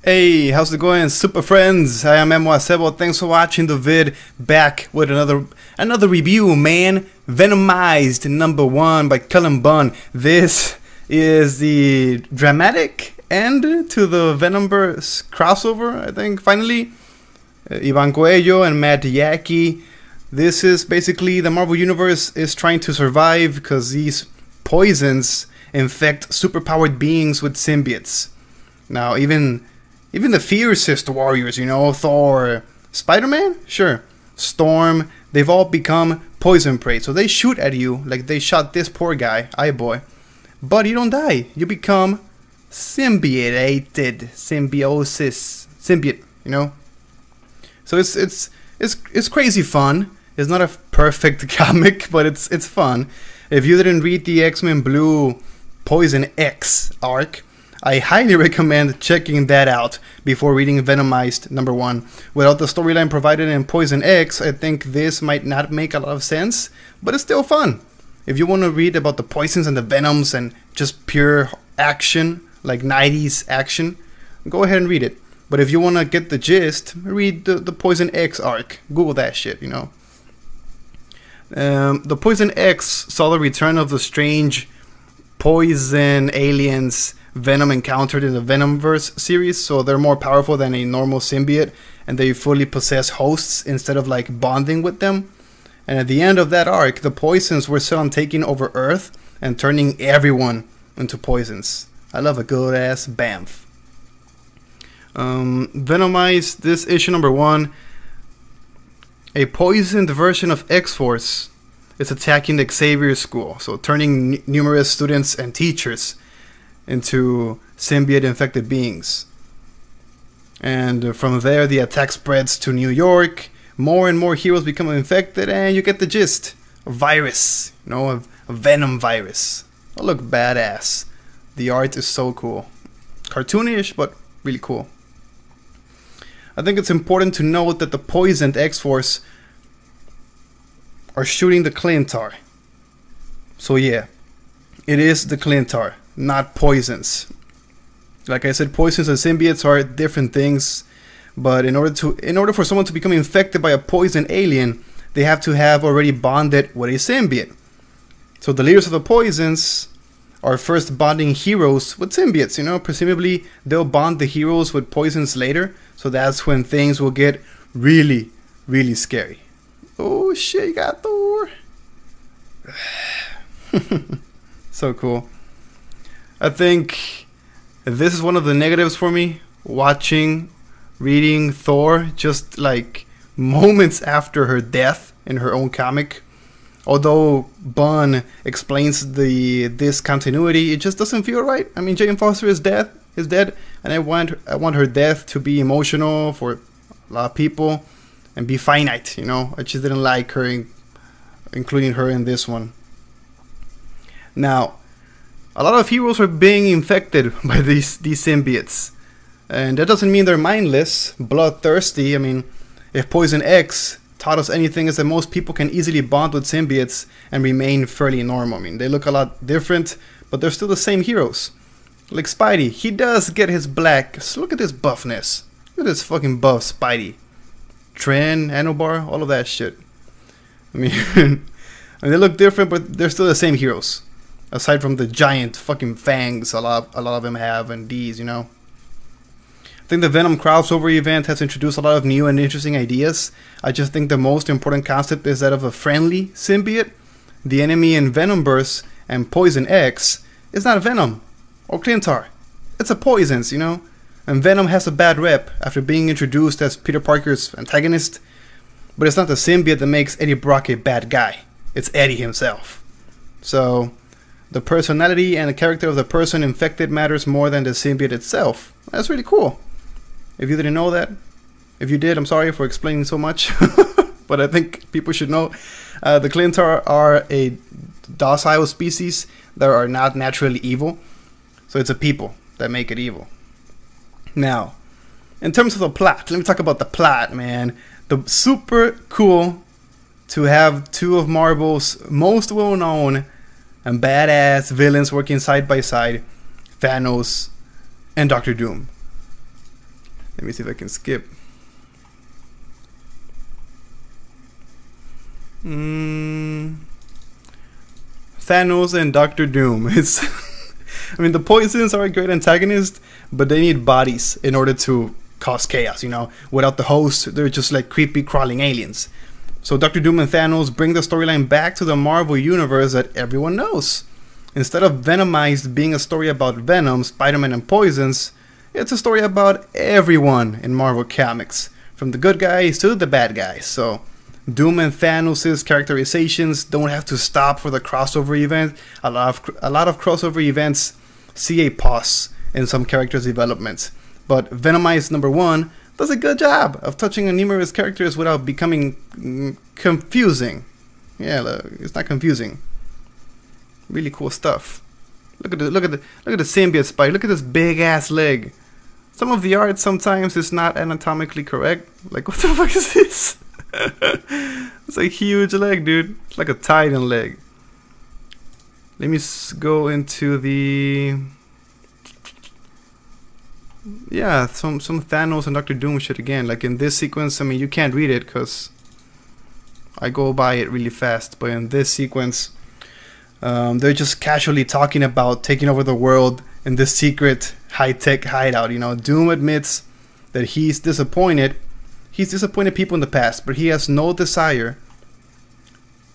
Hey, how's it going, super friends? I am Sebo. Thanks for watching the vid. Back with another review, man. Venomized #1 by Cullen Bunn. This is the dramatic end to the Venomverse crossover, I think, finally. Ivan Coelho and Matt Yaki. This is basically the Marvel Universe is trying to survive because these poisons infect superpowered beings with symbiotes. Now, even the fiercest warriors, Thor, Spiderman, sure, Storm, they've all become poison prey. So they shoot at you like they shot this poor guy, Eye-Boy. But you don't die. You become symbiote, So it's crazy fun. It's not a perfect comic, but it's fun. If you didn't read the X-Men Blue Poison X arc, I highly recommend checking that out before reading Venomized #1. Without the storyline provided in Poison X, I think this might not make a lot of sense, but it's still fun. If you want to read about the poisons and the venoms and just pure action, like 90s action, go ahead and read it. But if you want to get the gist, read the Poison X arc. Google that shit, The Poison X saw the return of the strange poison aliens Venom encountered in the Venomverse series, so they're more powerful than a normal symbiote, and they fully possess hosts instead of like bonding with them. And at the end of that arc, the poisons were set on taking over Earth and turning everyone into poisons. I love a good ass bamf. Venomized, this issue #1. A poisoned version of X-Force is attacking the Xavier School, so turning numerous students and teachers into symbiote-infected beings. And from there, the attack spreads to New York. More and more heroes become infected, and you get the gist. A virus, a venom virus. Oh, look badass. The art is so cool. Cartoonish, but really cool. I think it's important to note that the poisoned X-Force are shooting the Clintar. So yeah, it is the Clintar, not poisons. Like I said, poisons and symbiotes are different things, but in order for someone to become infected by a poison alien, they have to have already bonded with a symbiote. So the leaders of the poisons are first bonding heroes with symbiotes, presumably they'll bond the heroes with poisons later, so that's when things will get really, really scary. Oh shit, you got Thor. So cool. I think this is one of the negatives for me, reading Thor just like moments after her death in her own comic. Although Bunn explains the discontinuity, it just doesn't feel right. I mean, Jane Foster is dead, and I want her death to be emotional for a lot of people and be finite, I just didn't like her including her in this one. Now, a lot of heroes are being infected by these symbiotes. And that doesn't mean they're mindless, bloodthirsty. I mean, if Poison X taught us anything, is that most people can easily bond with symbiotes and remain fairly normal. I mean, they look a lot different, but they're still the same heroes. Like Spidey, he does get his black. So look at this buffness. Look at this fucking buff Spidey. Tren, Anobar, all of that shit. I mean, they look different, but they're still the same heroes. Aside from the giant fucking fangs a lot of them have, and these, I think the Venom crossover event has introduced a lot of new and interesting ideas. I just think the most important concept is that of a friendly symbiote. The enemy in Venomverse and Poison X is not Venom or Clintar. It's a poisons, And Venom has a bad rep after being introduced as Peter Parker's antagonist. But it's not the symbiote that makes Eddie Brock a bad guy. It's Eddie himself. So the personality and the character of the person infected matters more than the symbiote itself. That's really cool. If you didn't know that, if you did, I'm sorry for explaining so much. But I think people should know. The Clintar are a docile species that are not naturally evil. So it's a people that make it evil. Now, in terms of the plot, let me talk about the plot, man. The super cool to have two of Marvel's most well-known and badass villains working side by side, Thanos and Doctor Doom. Let me see if I can skip. Thanos and Doctor Doom. It's I mean, the Poisons are a great antagonist, but they need bodies in order to cause chaos, you know. Without the host, they're just like creepy crawling aliens. So Doctor Doom and Thanos bring the storyline back to the Marvel universe that everyone knows. Instead of Venomized being a story about Venom, Spiderman, and Poisons, it's a story about everyone in Marvel Comics, from the good guys to the bad guys. So Doom and Thanos' characterizations don't have to stop for the crossover event. A lot of crossover events see a pause in some characters' development. But Venomized #1 does a good job of touching on numerous characters without becoming confusing. Yeah, it's not confusing. Really cool stuff. Look at the symbiote spider. Look at this big ass leg. Some of the art sometimes is not anatomically correct. Like, what the fuck is this? It's a huge leg, dude. It's like a titan leg. Let me go into the... Yeah, some Thanos and Doctor Doom shit again. Like in this sequence, I mean, you can't read it because I go by it really fast. But in this sequence, they're just casually talking about taking over the world in this secret high-tech hideout. You know, Doom admits that he's disappointed. He's disappointed people in the past, but he has no desire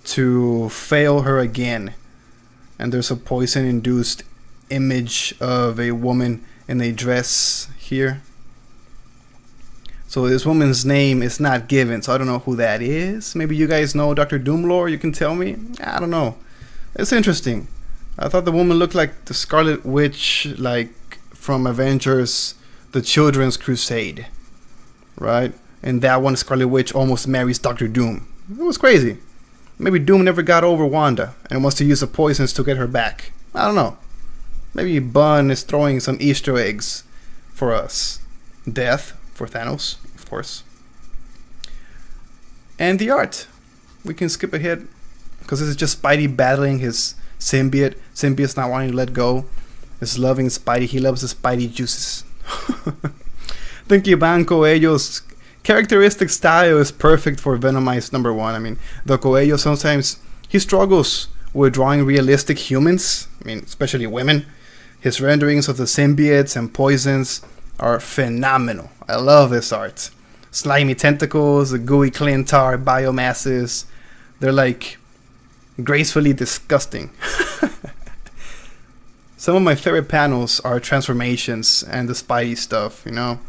to fail her again. And there's a poison-induced image of a woman in a dress here. So this woman's name is not given, so I don't know who that is. Maybe you guys know Dr. Doom lore, you can tell me. I don't know. It's interesting. I thought the woman looked like the Scarlet Witch, like from Avengers, the Children's Crusade, right? And that one Scarlet Witch almost marries Dr. Doom. It was crazy. Maybe Doom never got over Wanda and wants to use the poisons to get her back. I don't know. Maybe Bunn is throwing some Easter eggs for us. Death for Thanos, of course. And the art. We can skip ahead because this is just Spidey battling his symbiote. Symbiote's not wanting to let go. He's loving Spidey. He loves the Spidey juices. Think Iván Coelho's characteristic style is perfect for Venomized #1. I mean, the Coelho sometimes he struggles with drawing realistic humans. I mean, especially women. His renderings of the symbiotes and poisons are phenomenal. I love this art. Slimy tentacles, the gooey clintar biomasses. They're like gracefully disgusting. Some of my favorite panels are transformations and the Spidey stuff, you know.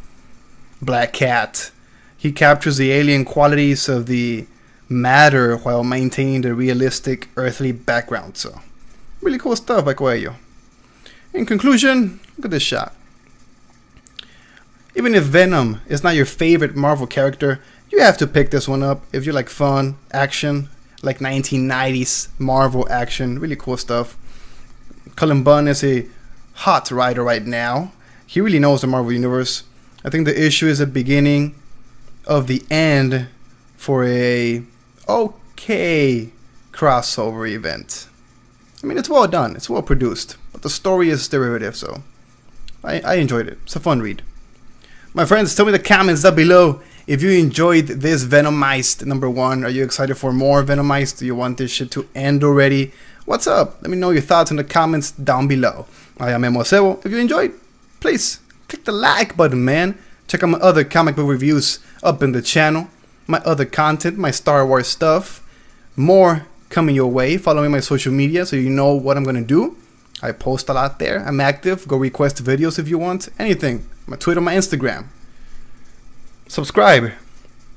Black Cat. He captures the alien qualities of the matter while maintaining the realistic earthly background. So, really cool stuff by Coelho. In conclusion, look at this shot. Even if Venom is not your favorite Marvel character, you have to pick this one up if you like fun, action, like 1990s Marvel action. Really cool stuff. Cullen Bunn is a hot writer right now. He really knows the Marvel Universe. I think the issue is the beginning of the end for a okay crossover event. I mean, it's well done, it's well produced, but the story is derivative, so I enjoyed it. It's a fun read. My friends, tell me in the comments down below if you enjoyed this Venomized #1. Are you excited for more Venomized? Do you want this shit to end already? What's up? Let me know your thoughts in the comments down below. I am Memo Sebo. If you enjoyed, please click the like button, man. Check out my other comic book reviews up in the channel. My other content, my Star Wars stuff. More coming your way. Follow me on my social media so you know what I'm going to do. I post a lot there. I'm active. Go request videos if you want. Anything. My Twitter, my Instagram. Subscribe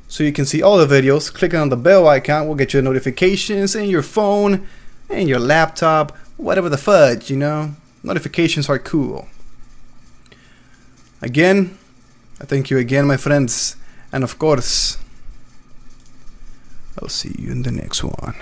so you can see all the videos. Clicking on the bell icon will get your notifications in your phone, in your laptop, whatever the fudge, you know. Notifications are cool. Again, I thank you again, my friends. And of course, I'll see you in the next one.